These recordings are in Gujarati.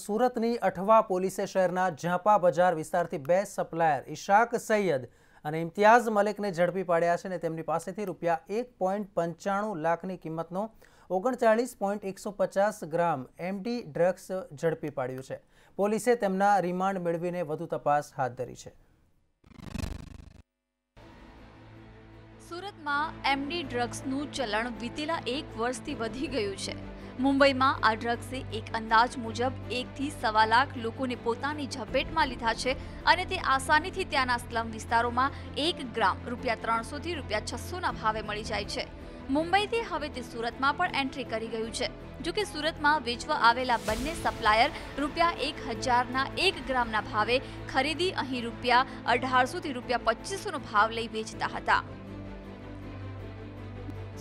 સુરતની અઠવા પોલીસે શહેરના ઝાંપા બજાર વિસ્તારથી 2 સપ્લાયર ઇશાક સૈયદ અને ઇમ્તિયાઝ મલિકને ઝડપી પાડ્યા છે અને તેમની પાસેથી રૂપિયા 1.95 લાખની કિંમતનો 39.150 ગ્રામ એમડી ડ્રગ્સ ઝડપી પાડ્યું છે। પોલીસે તેમના રિમાન્ડ મેળવીને વધુ તપાસ હાથ ધરી છે। સુરતમાં એમડી ડ્રગ્સનું ચલણ વીતેલા 1 વર્ષથી વધી ગયું છે। મુંબઈમાં આ ડ્રગ્સે એક અંદાજ મુજબ 1 થી 1.25 લાખ લોકોને પોતાની ઝપેટમાં લીધા છે અને તે આસાનીથી ત્યાંના સ્લમ વિસ્તારોમાં 1 ગ્રામ રૂપિયા 300 થી રૂપિયા 600ના ભાવે મળી જાય છે। મુંબઈથી હવે તે સુરતમાં પણ એન્ટ્રી કરી ગયું છે। જો કે સુરતમાં વેચવા આવેલા બંને સપ્લાયર રૂપિયા 1000ના 1 ગ્રામના ભાવે ખરીદી અહીં રૂપિયા 1800 થી રૂપિયા 2500નો ભાવ લઈ વેચતા હતા।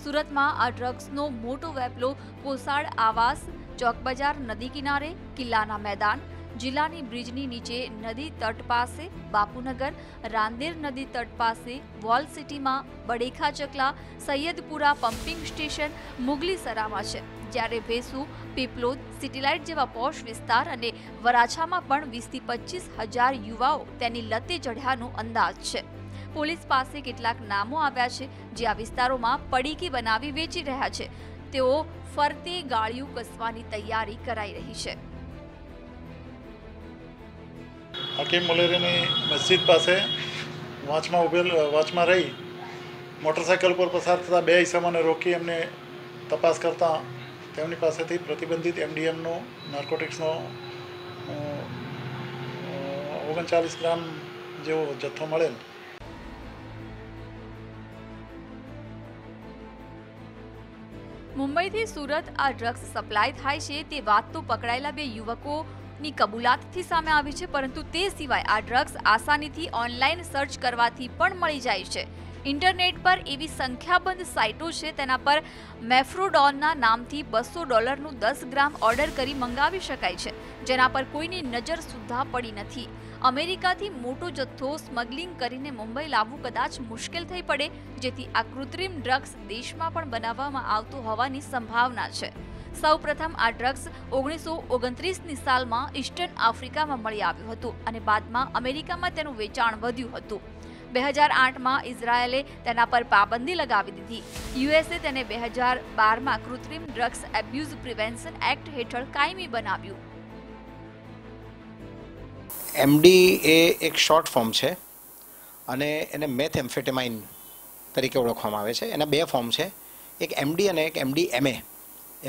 સુરતમાં આ ડ્રગ્સનો મોટો વેપલો કોસાડ આવાસ, ચોક બજાર નદી કિનારે, કિલ્લાના મેદાન, જિલ્લાની બ્રિજની નીચે નદી તટ પાસે, બાપુનગર, રાંદેર નદી તટ પાસે, વોલ સિટીમાં, બડેખા ચકલા, સૈયદપુરા પમ્પિંગ સ્ટેશન, મુગલીસરામાં છે। જ્યારે ભેસુ, પીપલોદ, સિટીલાઇટ જેવા પોશ વિસ્તાર અને વરાછામાં પણ 20 થી 25,000 યુવાઓ તેની લતે ચઢ્યાનો અંદાજ છે। પોલીસ પાસે કેટલાક નામો આવ્યા છે જે આ વિસ્તારોમાં પડીકી બનાવી વેચી રહ્યા છે। તેઓ ફરતે ગાળિયું કસવાની તૈયારી કરાઈ રહી છે। હકીમ મુલેરીની મસ્જિદ પાસે વાંચમાં રહી મોટરસાઇકલ પર પસાર થતા 2 ઈસમોને રોકી એમને તપાસ કરતા તેમની પાસેથી પ્રતિબંધિત એમડીએમનો નાર્કોટિક્સનો 39 ગ્રામ જેવો જથ્થો મળેલ। મુંબઈથી સુરત આ ડ્રગ્સ સપ્લાય થાય છે તે વાત તો પકડાયેલા 2 યુવકોની કબૂલાતથી સામે આવી છે, પરંતુ તે સિવાય આ ડ્રગ્સ આસાનીથી ઓનલાઈન સર્ચ કરવાથી પણ મળી જાય છે। ઇન્ટરનેટ પર એવી સંખ્યાબંધ સાઇટો છે તેના પર મેફ્રોડોનના નામથી $200નું 10 ગ્રામ ઓર્ડર કરી મંગાવી શકાય છે, જેના પર કોઈની નજર સુદ્ધા પડી નથી। અમેરિકાથી મોટો જથ્થો સ્મગલિંગ કરીને મુંબઈ લાવવું કદાચ મુશ્કેલ થઈ પડે, જેથી આ કૃત્રિમ ડ્રગ્સ દેશમાં પણ બનાવવામાં આવતો હોવાની સંભાવના છે। સૌપ્રથમ આ ડ્રગ્સ 1929ની સાલમાં ઈસ્ટર્ન આફ્રિકામાં મળી આવ્યું હતું અને બાદમાં અમેરિકામાં તેનું વેચાણ વધ્યું હતું। 2008માં ઇઝરાયેલે તેના પર પાબંદી લગાવી દીધી। યુએસએ તેને 2012માં કૃત્રિમ ડ્રગ્સ એબ્યુઝ પ્રિવેન્શન એક્ટ હેઠળ કાયમી બનાવ્યું। એમડી એ એક શોર્ટ ફોર્મ છે અને એને મેથેમ્ફેટામાઇન તરીકે ઓળખવામાં આવે છે। એના 2 ફોર્મ છે, એક એમડી અને એક એમડીએમએ।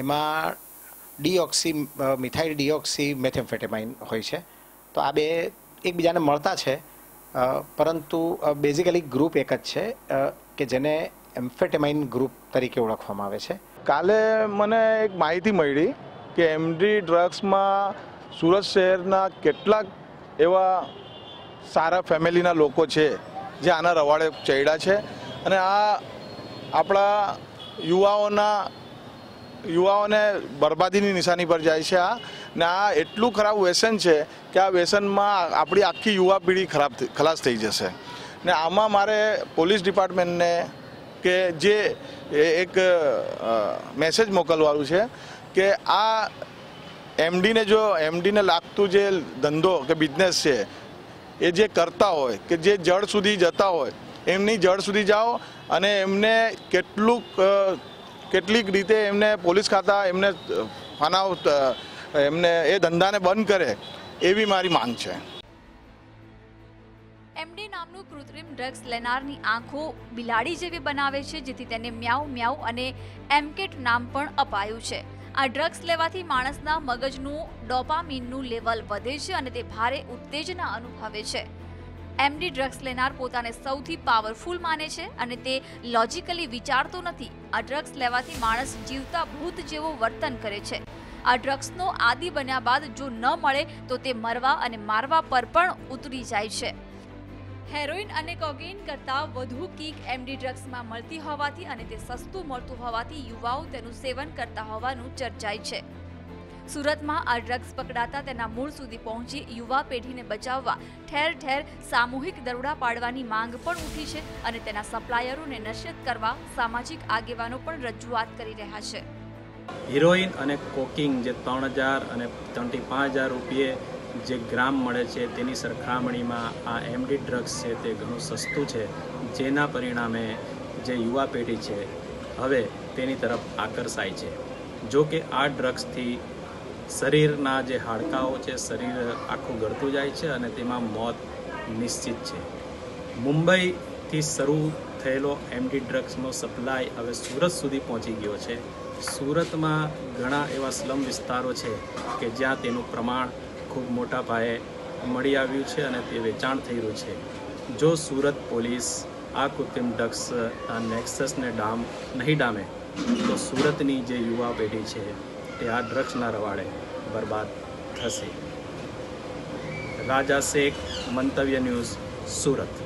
એમાં મિથાઇલ ડીઓક્સી મેથેમ્ફેટામાઇન હોય છે। તો આ 2 એકબીજાને મળતા છે, પરંતુ બેઝિકલી ગ્રુપ એક જ છે કે જેને એમ્ફેટામાઇન ગ્રુપ તરીકે ઓળખવામાં આવે છે। કાલે મને એક માહિતી મળી કે એમડી ડ્રગ્સમાં સુરત શહેરના કેટલાક એવા સારા ફેમિલીના લોકો છે જે આના રવાડે ચડ્યા છે અને આ આપણા યુવાઓને બરબાદીની નિશાની પર જાય છે। ને આ એટલું ખરાબ વ્યસન છે કે આ વ્યસનમાં આપણી આખી યુવા પેઢી ખલાસ થઈ જશે। ને આમાં મારે પોલીસ ડિપાર્ટમેન્ટને કે જે એક મેસેજ મોકલવાનું છે કે આ એમડીને લાગતું જે ધંધો કે બિઝનેસ છે એ જે કરતા હોય કે જે જડ સુધી જતા હોય એમની જડ સુધી જાઓ અને એમને કેટલીક રીતે એમને પોલીસ ખાતા એમને એમને એ ધંધાને બંધ કરે એવી મારી માંગ છે। એમડી નામનું કૃત્રિમ ડ્રગ્સ લેનારની આંખો બિલાડી જેવી બનાવે છે, જેથી તેને મ્યાઉ મ્યાઉ અને એમકેટ નામ પણ અપાયું છે। આ ડ્રગ્સ લેવાથી માણસના મગજનું ડોપામીનનું લેવલ વધે છે અને તે ભારે ઉત્તેજના અનુભવે છે। એમડી ડ્રગ્સ લેનાર પોતાને સૌથી પાવરફુલ માને છે અને તે લોજિકલી વિચારતો નથી। આ ડ્રગ્સ લેવાથી માણસ જીવતા ભૂત જેવો વર્તન કરે છે। આ ડ્રગ્સનો આદિ બન્યા બાદ જો ન મળે તો તે મરવા અને મારવા પર પણ ઉતરી જાય છે। હેરોઇન અને કોકેઇન કરતાં વધુ કિક એમડી ડ્રગ્સમાં મળતી હોવાથી અને તે સસ્તું મળતું હોવાથી યુવાઓ તેનું સેવન કરતા હોવાનું ચર્ચાય છે। સુરતમાં આ ડ્રગ્સ પકડાતા તેના મૂળ સુધી પહોંચી યુવા પેઢીને બચાવવા ઠેર ઠેર સામૂહિક દરોડા પાડવાની માંગ પણ ઉઠી છે અને તેના સપ્લાયરોને નશ્યત કરવા સામાજિક આગેવાનો પણ રજૂઆત કરી રહ્યા છે। હિરોઈન અને કોકિંગ જે 3,000 અને 5,000 રૂપિયે જે ગ્રામ મળે છે તેની સરખામણીમાં આ એમડી ડ્રગ્સ છે તે ઘણું સસ્તું છે, જેના પરિણામે જે યુવા પેઢી છે હવે તેની તરફ આકર્ષાય છે. જો કે આ ડ્રગ્સથી શરીરના જે હાડકાઓ છે, શરીર આખું ગળતું જાય છે અને તેમાં મોત નિશ્ચિત છે. મુંબઈથી શરૂ થયેલો એમડી ડ્રગ્સનો સપ્લાય હવે સુરત સુધી પહોંચી ગયો છે. સુરતમાં ઘણા એવા સ્લમ વિસ્તારો છે કે જ્યાં તેનું પ્રમાણ ખૂબ મોટા પાયે મળી આવ્યું છે અને તે વેચાણ થઈ રહ્યું છે. જો સુરત પોલીસ આ કૃત્રિમ ડ્રગ્સ નેક્સસને નહીં ડામે તો સુરતની જે યુવા પેઢી છે તે આ ડ્રગ્સના રવાડે બરબાદ થશે. રાજા શેખ, મંતવ્ય ન્યૂઝ, સુરત.